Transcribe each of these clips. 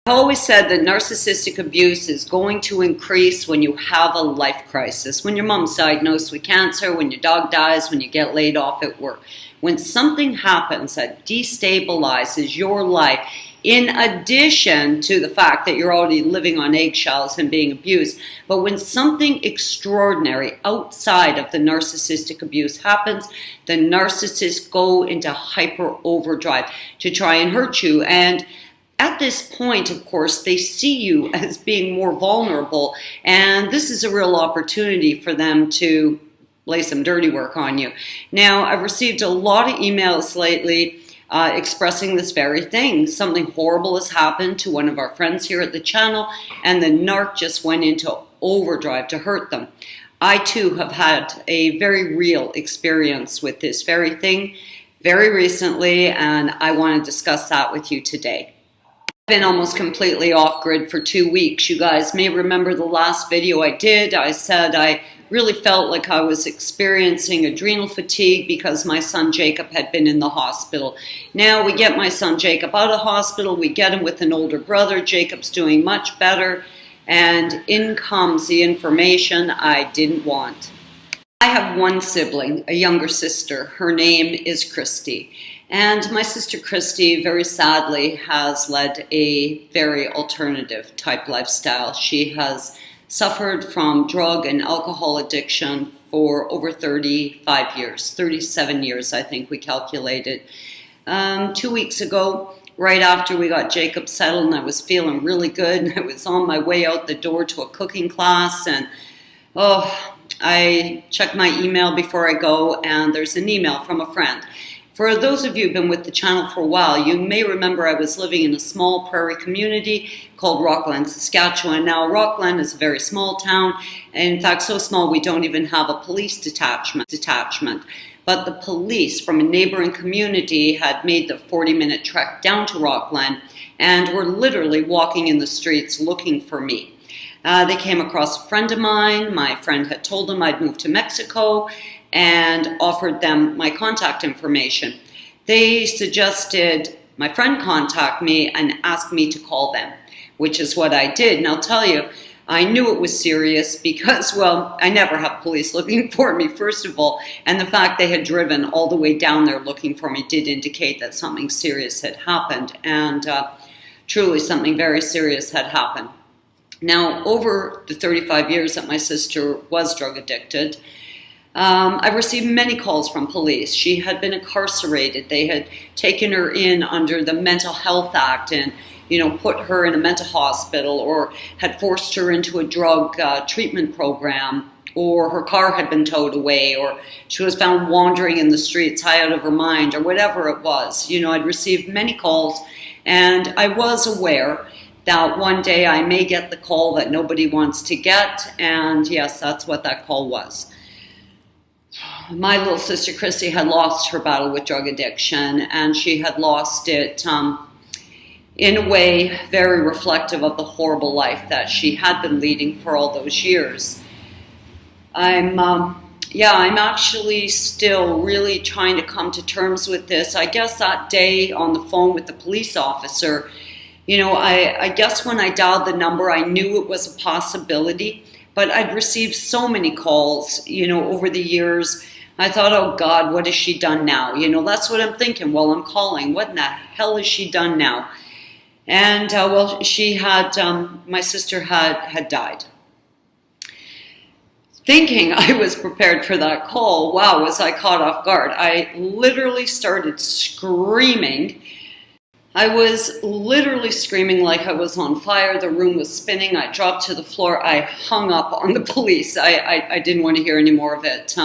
I've always said that narcissistic abuse is going to increase when you have a life crisis, when your mom's diagnosed with cancer, when your dog dies, when you get laid off at work. When something happens that destabilizes your life, in addition to the fact that you're already living on eggshells and being abused, but when something extraordinary outside of the narcissistic abuse happens, the narcissists go into hyper overdrive to try and hurt you. And at this point, of course, they see you as being more vulnerable, and this is a real opportunity for them to lay some dirty work on you. Now, I've received a lot of emails lately expressing this very thing. Something horrible has happened to one of our friends here at the channel, and the narc just went into overdrive to hurt them. I, too, have had a very real experience with this very thing very recently, and I want to discuss that with you today. I've been almost completely off grid for 2 weeks. You guys may remember the last video I did. I said I really felt like I was experiencing adrenal fatigue because my son Jacob had been in the hospital. Now we get my son Jacob out of hospital. We get him with an older brother. Jacob's doing much better. And in comes the information I didn't want. I have one sibling, a younger sister. Her name is Kristy. And my sister Kristy, very sadly, has led a very alternative type lifestyle. She has suffered from drug and alcohol addiction for over 35 years, 37 years, I think we calculated. 2 weeks ago, right after we got Jacob settled and I was feeling really good, and I was on my way out the door to a cooking class, and I check my email before I go, and there's an email from a friend. For those of you who've been with the channel for a while, you may remember I was living in a small prairie community called Rockland, Saskatchewan. Now, Rockland is a very small town, and in fact, so small we don't even have a police detachment. But the police from a neighboring community had made the 40-minute trek down to Rockland and were literally walking in the streets looking for me. They came across a friend of mine. My friend had told them I'd moved to Mexico and offered them my contact information. They suggested my friend contact me and ask me to call them, which is what I did. And I'll tell you, I knew it was serious because, well, I never have police looking for me, first of all, and the fact they had driven all the way down there looking for me did indicate that something serious had happened, and truly something very serious had happened. Now, over the 35 years that my sister was drug addicted, I've received many calls from police. She had been incarcerated. They had taken her in under the Mental Health Act and, put her in a mental hospital, or had forced her into a drug treatment program, or her car had been towed away, or she was found wandering in the streets high out of her mind, or whatever it was. I'd received many calls, and I was aware that one day I may get the call that nobody wants to get, and yes, that's what that call was. My little sister Kristy had lost her battle with drug addiction, and she had lost it in a way very reflective of the horrible life that she had been leading for all those years. I'm actually still really trying to come to terms with this. I guess that day on the phone with the police officer, I guess when I dialed the number, I knew it was a possibility, but I'd received so many calls, over the years. I thought, oh God, what has she done now? That's what I'm thinking while I'm calling. What in the hell has she done now? And, she had, my sister had died. Thinking I was prepared for that call, wow, was I caught off guard. I literally started screaming. I was literally screaming like I was on fire. The room was spinning. I dropped to the floor. I hung up on the police. I didn't want to hear any more of it.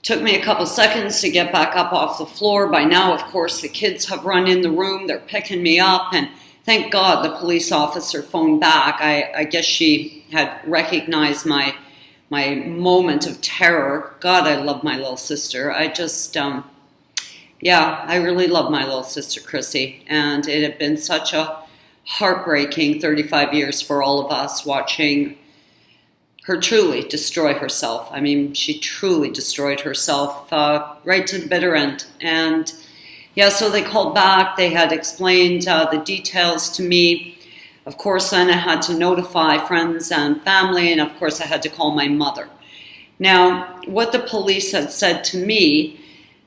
Took me a couple seconds to get back up off the floor. By now, of course, the kids have run in the room. They're picking me up. And thank God the police officer phoned back. I guess she had recognized my moment of terror. God, I love my little sister. I just, I really love my little sister, Kristy. And it had been such a heartbreaking 35 years for all of us watching her truly destroy herself. I mean, she truly destroyed herself right to the bitter end. And so they called back. They had explained the details to me. of course, then I had to notify friends and family, and of course I had to call my mother. Now, what the police had said to me,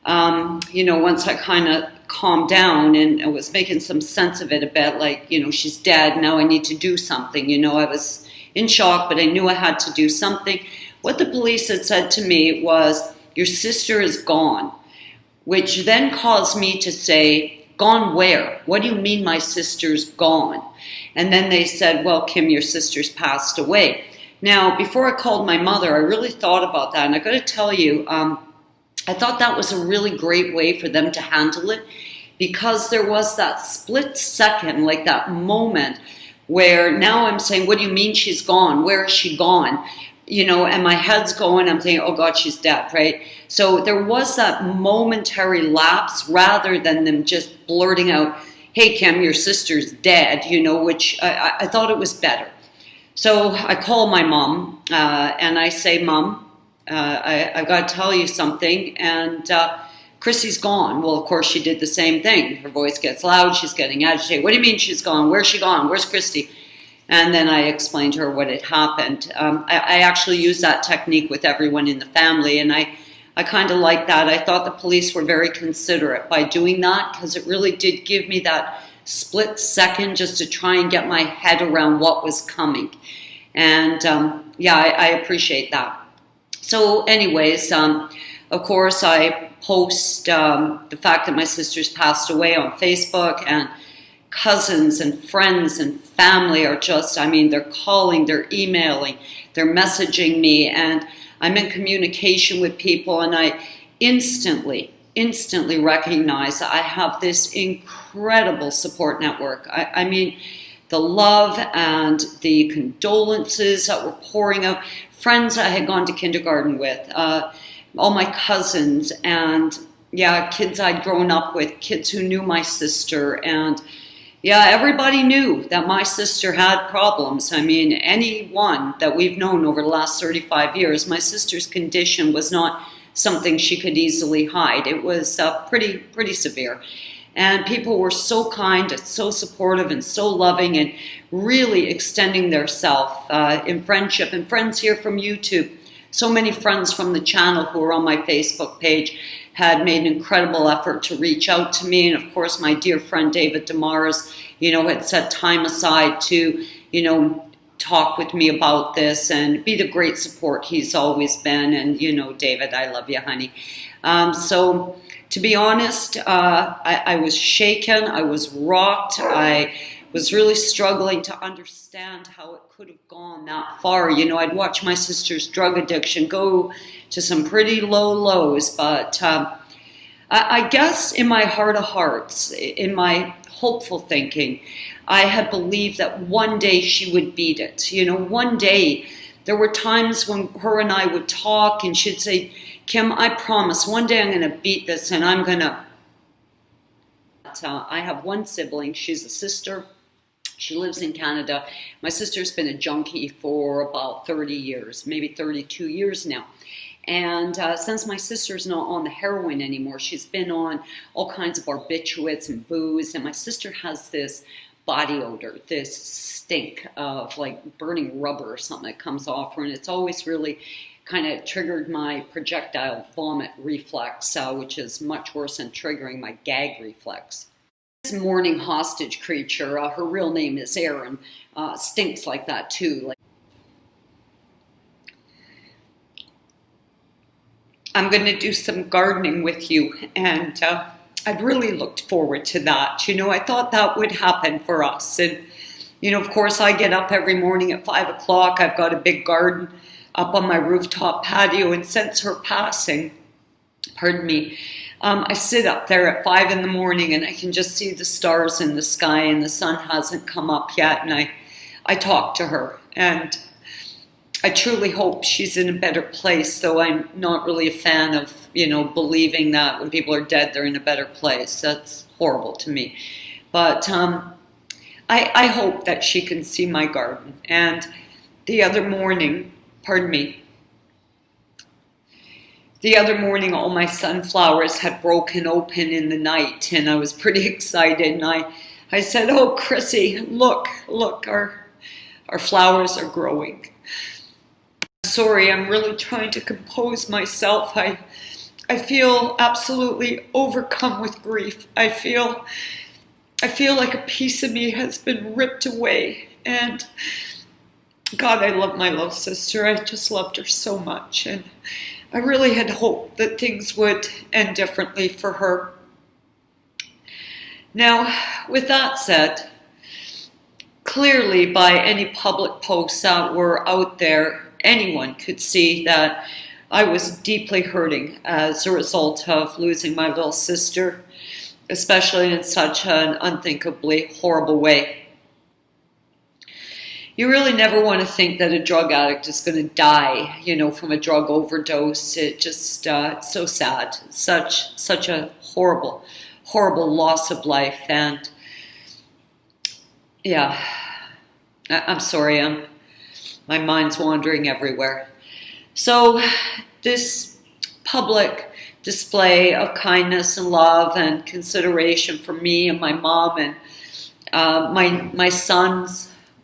once I kind of calmed down and I was making some sense of it a bit, like, she's dead, now I need to do something. I was in shock, but I knew I had to do something. What the police had said to me was, your sister is gone, which then caused me to say, gone where? What do you mean my sister's gone? And then they said, well, Kim, your sister's passed away. Now, before I called my mother, I really thought about that. And I got to tell you, I thought that was a really great way for them to handle it, because there was that split second, like that moment where now I'm saying, what do you mean she's gone? Where is she gone? And my head's going, I'm thinking, oh God, she's dead, right? So there was that momentary lapse rather than them just blurting out, hey, Kim, your sister's dead, which I thought it was better. So I call my mom and I say, Mom, I've got to tell you something, and Kristy's gone. Well, of course, she did the same thing. Her voice gets loud, she's getting agitated. What do you mean she's gone? Where's she gone? Where's Kristy? And then I explained to her what had happened. I actually used that technique with everyone in the family, and I kind of liked that. I thought the police were very considerate by doing that, because it really did give me that split second just to try and get my head around what was coming. And I appreciate that. So anyways, of course, I post the fact that my sister's passed away on Facebook, and cousins and friends and family are just, they're calling, they're emailing, they're messaging me, and I'm in communication with people, and I instantly recognize I have this incredible support network. The love and the condolences that were pouring out, friends I had gone to kindergarten with, all my cousins, and kids I'd grown up with, kids who knew my sister, and everybody knew that my sister had problems. Anyone that we've known over the last 35 years, my sister's condition was not something she could easily hide. It was pretty severe. And people were so kind and so supportive and so loving, and really extending their self in friendship. And friends here from YouTube, so many friends from the channel who were on my Facebook page had made an incredible effort to reach out to me. And of course, my dear friend David Demars, had set time aside to, talk with me about this and be the great support he's always been. And, David, I love you, honey. So to be honest, I was shaken. I was rocked. I was really struggling to understand how it could have gone that far. I'd watched my sister's drug addiction go to some pretty low lows, but I guess in my heart of hearts, in my hopeful thinking, I had believed that one day she would beat it. One day. There were times when her and I would talk, and she'd say, Kim, I promise one day I'm going to beat this, and I'm going to... I have one sibling. She's a sister. She lives in Canada. My sister's been a junkie for about 30 years, maybe 32 years now. And since my sister's not on the heroin anymore, she's been on all kinds of barbiturates and booze. And my sister has this body odor, this stink of like burning rubber or something that comes off her. And it's always really kind of triggered my projectile vomit reflex, which is much worse than triggering my gag reflex. This mourning hostage creature, her real name is Erin, stinks like that too. I'm going to do some gardening with you, and I'd really looked forward to that. I thought that would happen for us. And, of course, I get up every morning at 5 o'clock. I've got a big garden up on my rooftop patio, and since her passing, I sit up there at 5 in the morning, and I can just see the stars in the sky, and the sun hasn't come up yet, and I talk to her, and I truly hope she's in a better place, though I'm not really a fan of, believing that when people are dead, they're in a better place. That's horrible to me. But I hope that she can see my garden. And the other morning, all my sunflowers had broken open in the night, and I was pretty excited, and I said, "Oh, Chrissy, look, our flowers are growing." Sorry, I'm really trying to compose myself. I feel absolutely overcome with grief. I feel like a piece of me has been ripped away. And God, I love my little sister. I just loved her so much. And I really had hoped that things would end differently for her. Now, with that said, clearly by any public posts that were out there, anyone could see that I was deeply hurting as a result of losing my little sister, especially in such an unthinkably horrible way. You really never want to think that a drug addict is going to die, from a drug overdose. It just, so sad. Such a horrible loss of life. And yeah, I'm sorry, my mind's wandering everywhere. So this public display of kindness and love and consideration for me and my mom and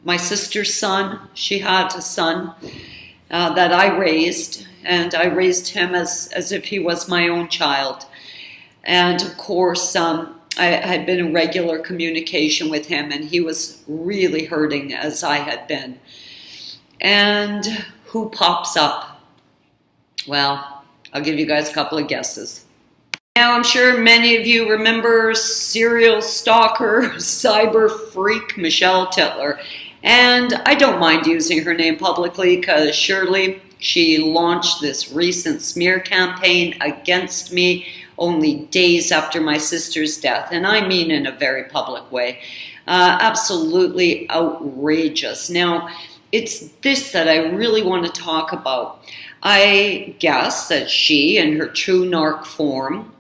my sister's son. She had a son that I raised, and I raised him as if he was my own child. And of course, I had been in regular communication with him, and he was really hurting as I had been. And who pops up? Well, I'll give you guys a couple of guesses. Now, I'm sure many of you remember serial stalker, cyber freak Michelle Titler. And I don't mind using her name publicly because surely she launched this recent smear campaign against me only days after my sister's death. And I mean in a very public way. Absolutely outrageous. Now, it's this that I really want to talk about. I guess that she, in her true narc form,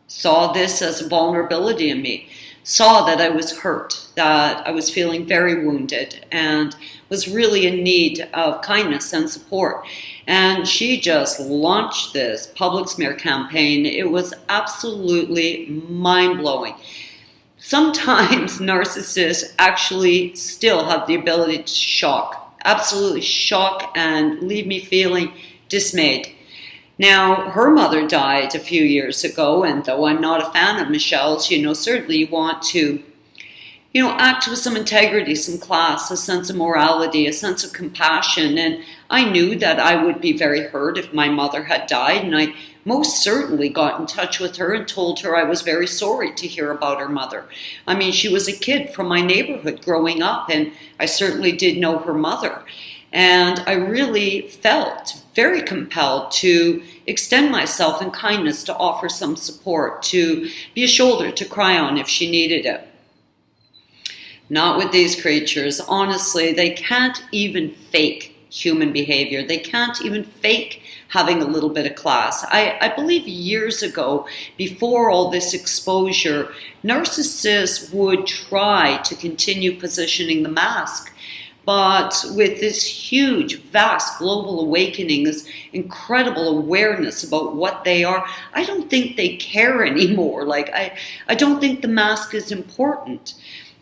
saw this as a vulnerability in me, saw that I was hurt, that I was feeling very wounded, and was really in need of kindness and support. And she just launched this public smear campaign. It was absolutely mind-blowing. Sometimes narcissists actually still have the ability to shock, absolutely shock, and leave me feeling dismayed. Now, her mother died a few years ago, and though I'm not a fan of Michelle's, certainly you want to, act with some integrity, some class, a sense of morality, a sense of compassion. And I knew that I would be very hurt if my mother had died, and I most certainly got in touch with her and told her I was very sorry to hear about her mother. I mean, she was a kid from my neighborhood growing up, and I certainly did know her mother. And I really felt very compelled to extend myself in kindness, to offer some support, to be a shoulder to cry on if she needed it. Not with these creatures. Honestly, they can't even fake human behavior. They can't even fake having a little bit of class. I believe years ago, before all this exposure, narcissists would try to continue positioning the mask. But with this huge, vast global awakening, this incredible awareness about what they are, I don't think they care anymore. I don't think the mask is important.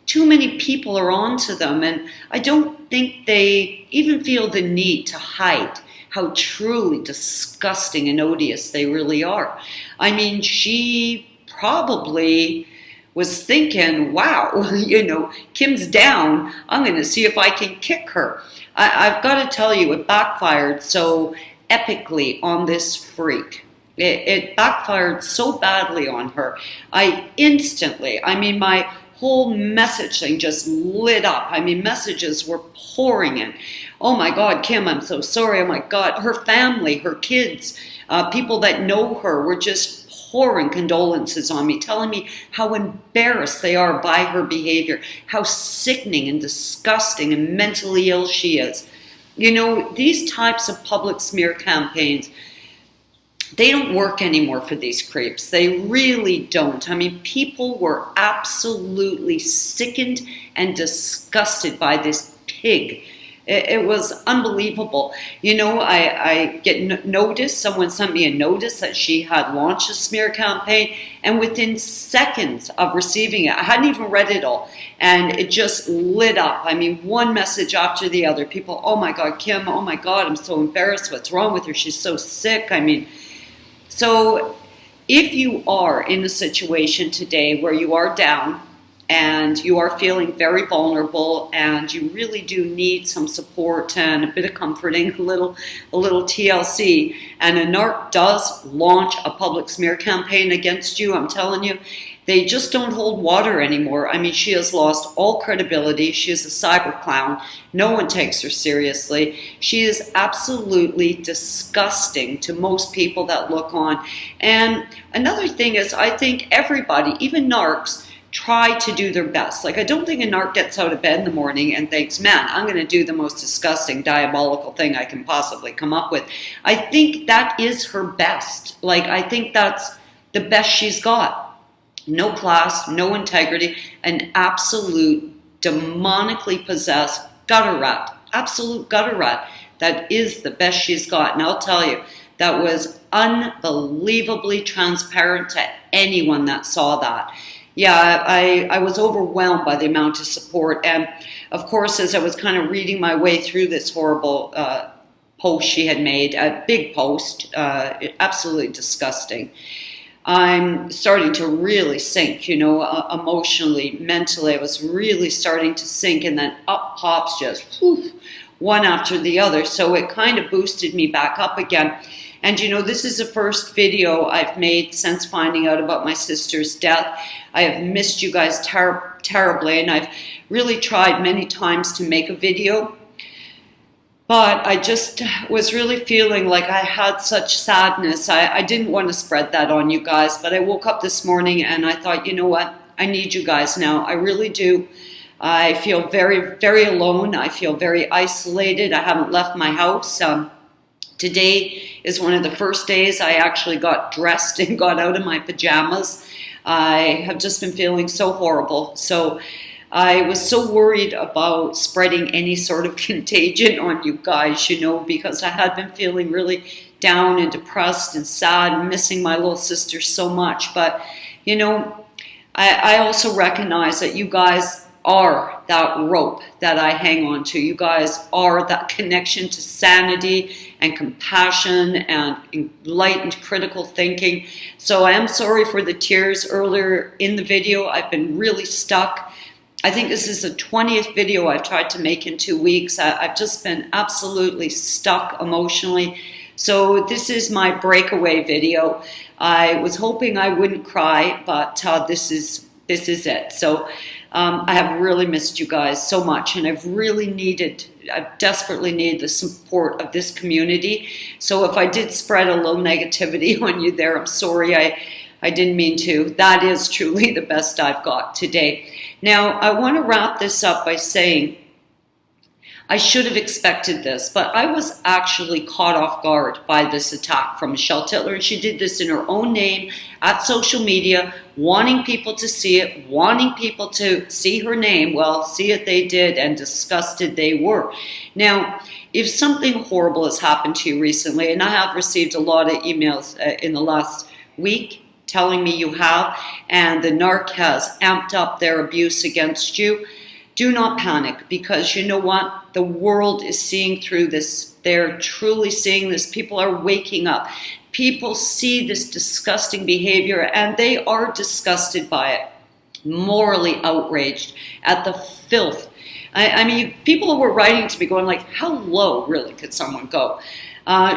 Too many people are onto them, and I don't think they even feel the need to hide how truly disgusting and odious they really are. I mean, she probably was thinking, wow, Kim's down. I'm going to see if I can kick her. I've got to tell you, it backfired so epically on this freak. It backfired so badly on her. My whole message thing just lit up. Messages were pouring in. Oh my God, Kim, I'm so sorry. Oh my God, her family, her kids, people that know her were just pouring condolences on me, telling me how embarrassed they are by her behavior, how sickening and disgusting and mentally ill she is. These types of public smear campaigns, they don't work anymore for these creeps. They really don't. People were absolutely sickened and disgusted by this pig. It was unbelievable. You know, I get notice, someone sent me a notice that she had launched a smear campaign, and within seconds of receiving it, I hadn't even read it all, and it just lit up. I mean, one message after the other. People, oh my God, Kim, oh my God, I'm so embarrassed. What's wrong with her? She's so sick. I mean, so if you are in a situation today where you are down, and you are feeling very vulnerable, and you really do need some support and a bit of comforting, a little TLC, and a narc does launch a public smear campaign against you, I'm telling you, they just don't hold water anymore. I mean, she has lost all credibility. She is a cyber clown. No one takes her seriously. She is absolutely disgusting to most people that look on. And another thing is, I think everybody, even narcs, try to do their best. Like, I don't think a narc gets out of bed in the morning and thinks, man, I'm going to do the most disgusting, diabolical thing I can possibly come up with. I think that is her best. Like, I think that's the best she's got. No class, no integrity, an absolute demonically possessed gutter rat. Absolute gutter rat. That is the best she's got. And I'll tell you, that was unbelievably transparent to anyone that saw that. Yeah, I was overwhelmed by the amount of support. And of course, as I was kind of reading my way through this horrible post she had made, a big post, absolutely disgusting, I'm starting to really sink, you know, emotionally, mentally. I was really starting to sink, and then up pops just one after the other. So it kind of boosted me back up again. And you know, this is the first video I've made since finding out about my sister's death. I have missed you guys terribly, and I've really tried many times to make a video. But I just was really feeling like I had such sadness. I didn't want to spread that on you guys, but I woke up this morning and I thought, you know what? I need you guys now. I really do. I feel very, very alone. I feel very isolated. I haven't left my house. Today is one of the first days I actually got dressed and got out of my pajamas. I have just been feeling so horrible. So I was so worried about spreading any sort of contagion on you guys, you know, because I had been feeling really down and depressed and sad and missing my little sister so much. But, you know, I also recognize that you guys are that rope that I hang on to. You guys are that connection to sanity and compassion and enlightened critical thinking. So I am sorry for the tears earlier in the video. I've been really stuck. I think this is the 20th video I've tried to make in 2 weeks. I've just been absolutely stuck emotionally. So this is my breakaway video. I was hoping I wouldn't cry, but this is it. So I have really missed you guys so much, and I've desperately needed the support of this community. So if I did spread a little negativity on you there, I'm sorry. I didn't mean to. That is truly the best I've got today. Now, I want to wrap this up by saying I should have expected this, but I was actually caught off guard by this attack from Michelle Titler, and she did this in her own name at social media, wanting people to see it, wanting people to see her name. Well, see it they did, and disgusted they were. Now, if something horrible has happened to you recently, and I have received a lot of emails in the last week telling me you have, and the narc has amped up their abuse against you, do not panic, because you know what? The world is seeing through this. They're truly seeing this. People are waking up. People see this disgusting behavior, and they are disgusted by it, morally outraged at the filth. I mean, people were writing to me going like, how low really could someone go?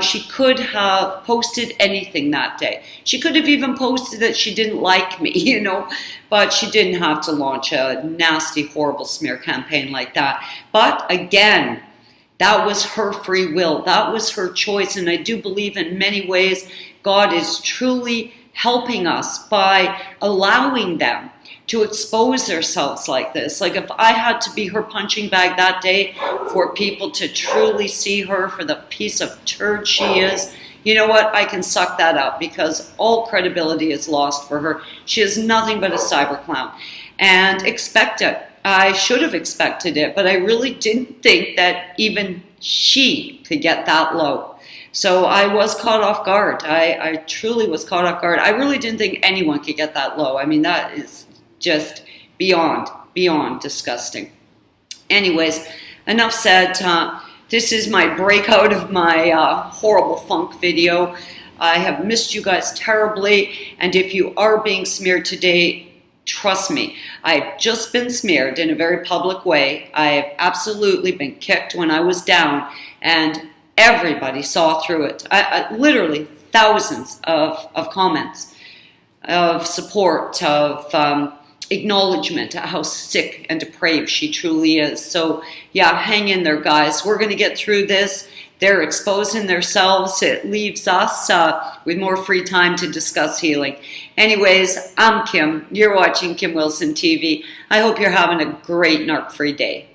She could have posted anything that day. She could have even posted that she didn't like me, you know, but she didn't have to launch a nasty, horrible smear campaign like that. But again, that was her free will. That was her choice. And I do believe in many ways God is truly helping us by allowing them to expose themselves like this. Like if I had to be her punching bag that day for people to truly see her for the piece of turd she is, you know what? I can suck that up, because all credibility is lost for her. She is nothing but a cyber clown. And expect it. I should have expected it, but I really didn't think that even she could get that low. So I was caught off guard. I truly was caught off guard. I really didn't think anyone could get that low. I mean, that is just beyond disgusting. Anyways, enough said. This is my breakout of my horrible funk video. I have missed you guys terribly, and if you are being smeared today, trust me, I've just been smeared in a very public way. I have absolutely been kicked when I was down, and everybody saw through it. Literally thousands of comments, of support, of acknowledgement at how sick and depraved she truly is. So yeah, hang in there, guys. We're going to get through this. They're exposing themselves. It leaves us with more free time to discuss healing. Anyways, I'm Kim. You're watching Kim Wilson TV. I hope you're having a great narc-free day.